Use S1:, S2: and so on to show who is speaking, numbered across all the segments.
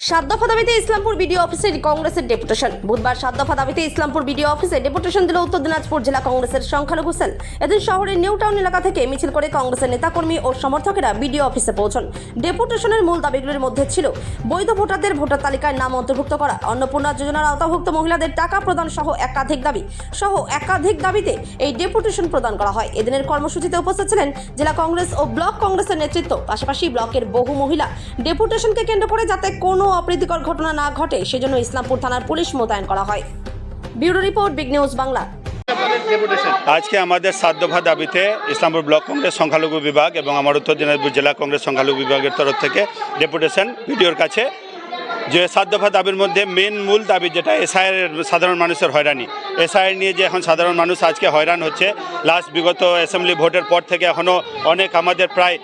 S1: সাত দফা দাবিতে ইসলামপুর বিডিও অফিসে কংগ্রেসের ডেপুটেশন। বুধবার সাত দফা দাবিতে ইসলামপুর বিডিও অফিসে ডেপুটেশন দিল উত্তর দিনাজপুর জেলা কংগ্রেসের সংখ্যালঘু সেল। এদিন শহরের নিউ টাউন এলাকা থেকে মিছিল করে কংগ্রেসের নেতাকর্মী ও সমর্থকেরা বিডিও অফিসে পৌঁছন। ডেপুটেশনের মূল দাবিগুলির মধ্যে ছিল বৈধ ভোটারদের ভোটার তালিকায় নাম অন্তর্ভুক্ত করা, অন্নপূর্ণা যোজনার আওতাভুক্ত মহিলাদের টাকা প্রদান সহ একাধিক দাবিতে এই ডেপুটেশন প্রদান করা হয়। এদিনের কর্মসূচিতে উপস্থিত ছিলেন জেলা কংগ্রেস ও ব্লক কংগ্রেসের নেতৃত্ব। পাশাপাশি ব্লকের বহু মহিলা ডেপুটেশনকে কেন্দ্র করে যাতে কোনো অপ্রীতিকর ঘটনা না ঘটে সেজন্য ইসলামপুর থানার পুলিশ মোতায়েন করা হয়। Bureau report, big news Bangla.
S2: আজকে আমাদের সাত দফা দাবিতে ইসলামপুর ব্লক কংগ্রেস সংখ্যালঘু বিভাগ এবং আমার উত্তর দিনাজপুর জেলা কংগ্রেস সংখ্যালঘু বিভাগের তরফ থেকে ডেপুটেশন ভিডিওর কাছে। যে সাত দফা দাবির মধ্যে মূল দাবি যেটা এসআইয়ের সাধারণ মানুষের হয়রানি, এসআইয়ের নিয়ে যে এখন সাধারণ মানুষ আজকে হয়রান হচ্ছে। বিগত অ্যাসেম্বলি ভোটের পর থেকে এখনও অনেক আমাদের প্রায়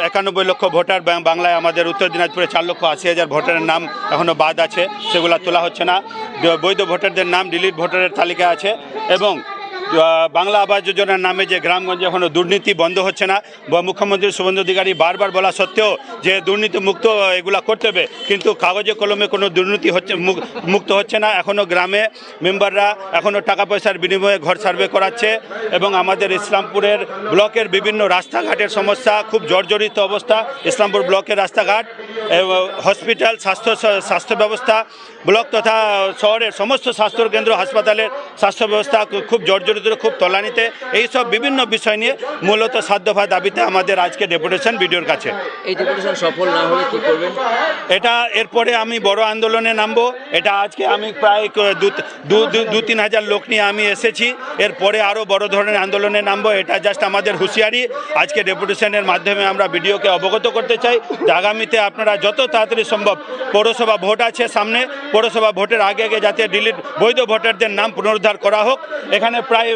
S2: 91 লক্ষ ভোটার বাংলায়, আমাদের উত্তর দিনাজপুরে 4,80,000 ভোটারের নাম এখনও বাদ আছে, সেগুলো তোলা হচ্ছে না। বৈধ ভোটারদের নাম ডিলিট ভোটারের তালিকায় আছে এবং বাংলা আবাস যোজনার নামে যে গ্রামগঞ্জে এখনও দুর্নীতি বন্ধ হচ্ছে না। মুখ্যমন্ত্রী শুভেন্দু অধিকারী বারবার বলা সত্ত্বেও যে দুর্নীতি মুক্ত এগুলা করতে হবে, কিন্তু কাগজে কলমে কোনো দুর্নীতি মুক্ত হচ্ছে না। এখনও গ্রামে মেম্বাররা এখনও টাকা পয়সার বিনিময়ে ঘর সার্ভে করাচ্ছে এবং আমাদের ইসলামপুরের ব্লকের বিভিন্ন রাস্তাঘাটের সমস্যা, খুব জর্জরিত অবস্থা। ইসলামপুর ব্লকের রাস্তাঘাট, হসপিটাল, স্বাস্থ্য ব্যবস্থা, ব্লক তথা শহরের সমস্ত স্বাস্থ্যকেন্দ্র, হাসপাতালের স্বাস্থ্য ব্যবস্থা খুব জর্জরিত, খুব তলানিতে। এইসব বিভিন্ন বিষয় নিয়ে মূলত সাত দফা দাবিতে আমাদের আজকে ডেপুটেশন ভিডিওর কাছে।
S3: এই ডেপুটেশন সফল না হলে কি করবেন?
S2: এটা এরপরে আমি বড় আন্দোলনে নামবো। এটা আজকে আমি প্রায় 2-3 হাজার লোক নিয়ে আমি এসেছি। এরপরে আরও বড় ধরনের আন্দোলনে নামবো। এটা জাস্ট আমাদের হুঁশিয়ারি। আজকে ডেপুটেশনের মাধ্যমে আমরা ভিডিওকে অবগত করতে চাই যে আগামীতে আপনারা যত তাড়াতাড়ি সম্ভব, পৌরসভা ভোট আছে সামনে, পৌরসভা ভোটের আগে যাতে বৈধ ভোটারদের নাম পুনরুদ্ধার করা হোক। এখানে প্রায়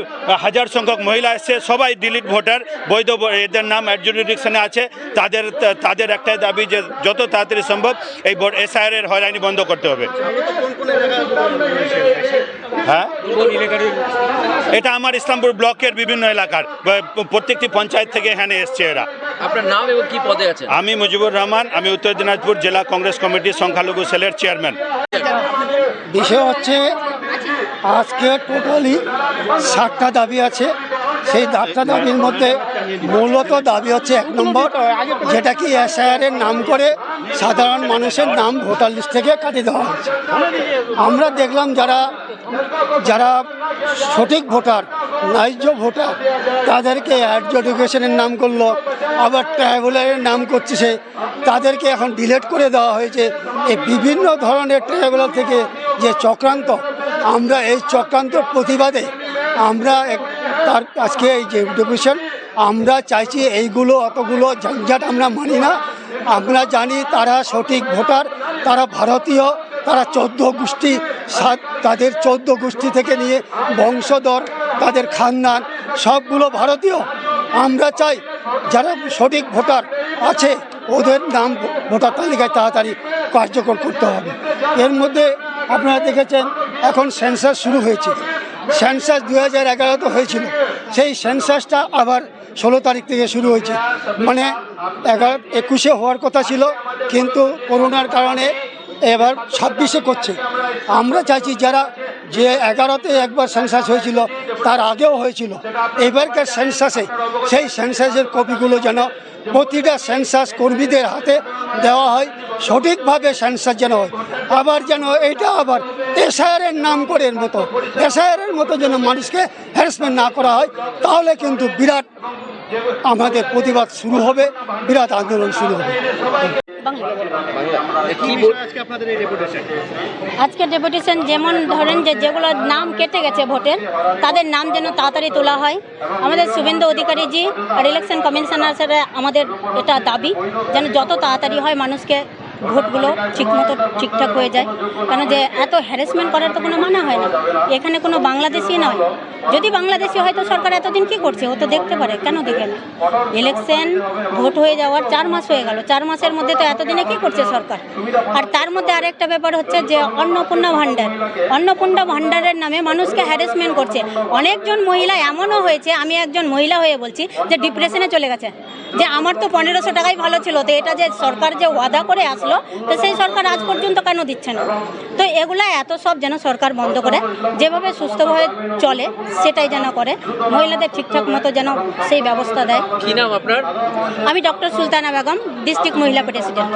S2: 1000 সংখ্যক মহিলা এসছে, সবাই ডিলিট ভোটার, বৈধ এদের নাম অ্যাডজুডিকশনে আছে। তাদের একটাই দাবি যে যত তাড়াতাড়ি সম্ভব এই এসআইআর হয়রানি বন্ধ করতে হবে। হ্যাঁ, এটা আমার ইসলামপুর ব্লকের বিভিন্ন এলাকার প্রত্যেকটি পঞ্চায়েত থেকে এখানে এসছে এরা।
S3: আপনার নাম এবং কি পদে আছেন?
S2: আমি মুজিবুর রহমান, আমি উত্তর দিনাজপুর জেলা কংগ্রেস কমিটির সংখ্যালঘু সেলের চেয়ারম্যান।
S4: বিষয় হচ্ছে আজকে টোটালি 7টা দাবি আছে। সেই 7টা দাবির মধ্যে মূলত দাবি হচ্ছে 1 নম্বর, যেটা কি এসআইআরের নাম করে সাধারণ মানুষের নাম ভোটার লিস্ট থেকে কাটিয়ে দেওয়া হয়েছে। আমরা দেখলাম যারা সঠিক ভোটার, ন্যায্য ভোটার, তাদেরকে অ্যাডজুডিকেশনের নাম করলো, আবার ট্রাইব্যুনালের নাম করছে, তাদেরকে এখন ডিলিট করে দেওয়া হয়েছে। এই বিভিন্ন ধরনের ট্রাইব্যুনাল থেকে যে চক্রান্ত, আমরা এই চক্রান্তর প্রতিবাদে আমরা তার আজকে এই যে ডেপুটেশন আমরা চাইছি। অতগুলো ঝঞ্ঝাট আমরা মানি না। আমরা জানি তারা সঠিক ভোটার, তারা ভারতীয়, তারা 14 গোষ্ঠী, তাদের 14 গোষ্ঠী থেকে নিয়ে বংশধর, তাদের খানদান সবগুলো ভারতীয়। আমরা চাই যারা সঠিক ভোটার আছে ওদের নাম ভোটার তালিকায় তাড়াতাড়ি কার্যকর করতে হবে। এর মধ্যে আপনারা দেখেছেন এখন সেন্সাস শুরু হয়েছে। সেন্সাস 2011 হয়েছিল, সেই সেন্সাসটা আবার 16 তারিখ থেকে শুরু হয়েছে। মানে 21-এ হওয়ার কথা ছিল, কিন্তু করোনার কারণে এবার 26-এ করছে। আমরা চাইছি যে 11-তে একবার সেন্সাস হয়েছিল, তার আগেও হয়েছিল, এবারকার সেন্সাসে সেই সেন্সাসের কপিগুলো যেন প্রতিটা সেন্সাস কর্মীদের হাতে দেওয়া হয়, সঠিকভাবে সেন্সাস যেন হয়। আবার যেন এইটা আবার এসআইআরের নাম করে এসআইআরের মতো যেন মানুষকে হ্যারাসমেন্ট না করা হয়, তাহলে কিন্তু বিরাট আমাদের প্রতিবাদ শুরু হবে, বিরাট আন্দোলন শুরু হবে।
S5: আজকে ডেপুটেশন যেমন ধরেন যেগুলো নাম কেটে গেছে ভোটের, তাদের নাম যেন তাড়াতাড়ি তোলা হয়। আমাদের শুভেন্দু অধিকারীজি আর ইলেকশন কমিশনার স্যার, আমাদের এটা দাবি যেন যত তাড়াতাড়ি হয় মানুষকে ভোটগুলো ঠিকঠাক হয়ে যায়। কেন যে এত হ্যারাসমেন্ট করার তো কোনো মানা হয় না। এখানে কোনো বাংলাদেশি নয়। যদি বাংলাদেশি হয় তো সরকার এতদিন কী করছে ও তো দেখতে পারে, কেন দেখে না? ইলেকশন ভোট হয়ে যাওয়ার 4 মাস হয়ে গেল, 4 মাসের মধ্যে তো এতদিনে কী করছে সরকার? আর তার মধ্যে আরেকটা ব্যাপার হচ্ছে যে অন্নপূর্ণা ভাণ্ডারের নামে মানুষকে হ্যারাসমেন্ট করছে। অনেকজন মহিলা এমনও হয়েছে, আমি একজন মহিলা হয়ে বলছি, যে ডিপ্রেশনে চলে গেছে, যে আমার তো 1500 টাকাই ভালো ছিল, তো এটা যে সরকার যে ওয়াদা করে আসলো, তো সেই সরকার আজ পর্যন্ত কেন দিচ্ছে না? তো এগুলা এত সব যেন সরকার বন্ধ করে, যেভাবে সুস্থভাবে চলে সেটাই যেন করে, মহিলাদের ঠিকঠাক মতো যেন সেই ব্যবস্থা দেয়।
S3: কি নাম আপনার?
S5: আমি ডক্টর সুলতানা বেগম, ডিস্ট্রিক্ট মহিলা প্রেসিডেন্ট।